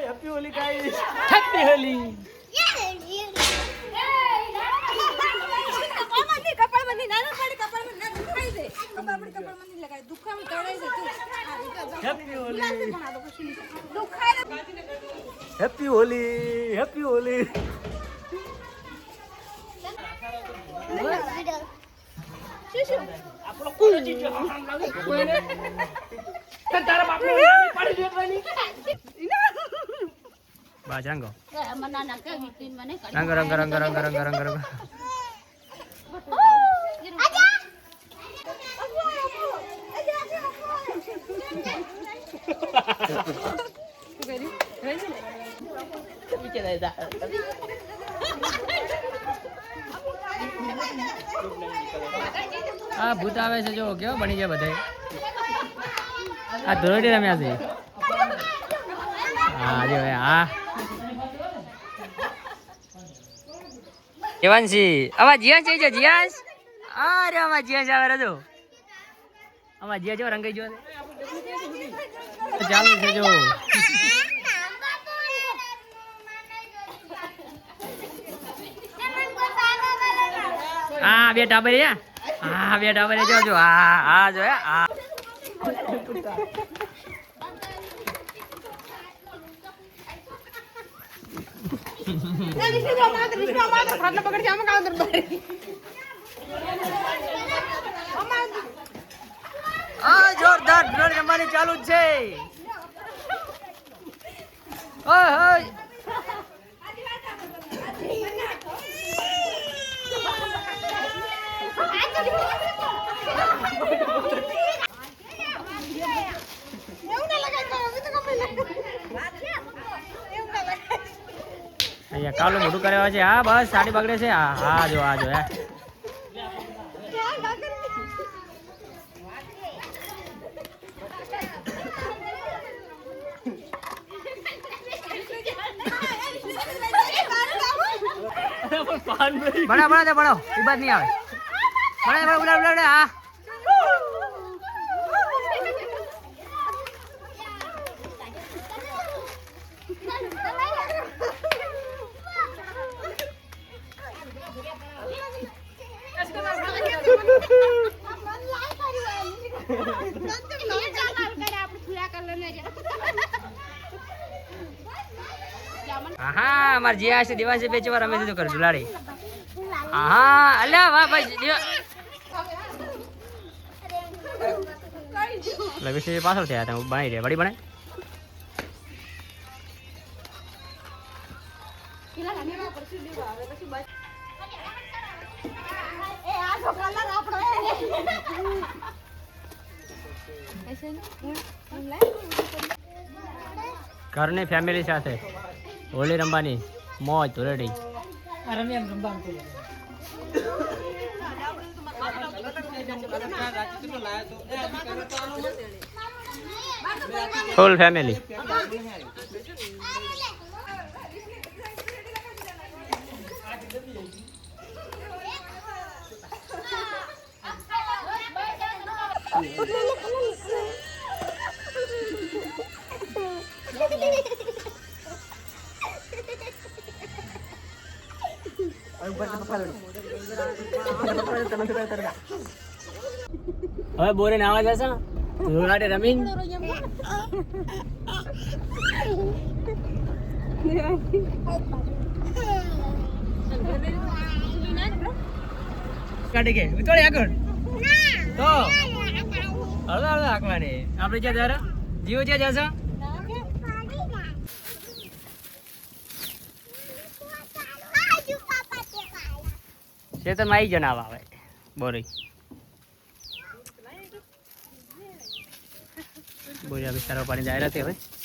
Happy Holi guys, happy Holi. Happy Holi, happy Holi. Ranggo. Ranggo. આ ભૂત આવે છે જો કેવો બની ગયા બધા આ ધોરડી રમ્યા છે હા જો હા જીવાંશી આવા જીયાંશ છે જીયાંશ અરે આમાં જીયાંશ આવે રજો આમાં જીયા જો રંગાઈ ગયો છે ચાલુ છે જો હા બે ટાબરિયા હા બે ટાબરિયા જો જો હા જો હા જોરદાર ડ્રોન રમવાની ચાલુ જ છે ઓય ઓય અહીંયા કાલું મોટું કરેવા છે હા બસ સાડી બગડે છે હા જો આ જો બના એ બાદ નહીં આવે બના હા હા અમાર જે આ છે દિવાસે બે ચવાર અમે તો કર દુલાડી હા અલ્યા વાહ ભાઈ લગે છે પાછળ થયા હતા બનાવી દે વડી બને ઘરની ફેમિલી સાથે હોલી રમવાની મોજ ધોરડી ફૂલ ફેમિલી હવે બોરે નાવા જશે ધોરાડે રમીન કાઢી કે ઉતોડે આગળ તો હળવા હાકવાની આપણે ક્યાં જરા જીવો ક્યાં જશો ખેતરમાં આવી જણાવ આવે બોરી બોરી વિસ્તારો પાણી જાય રહેતી હવે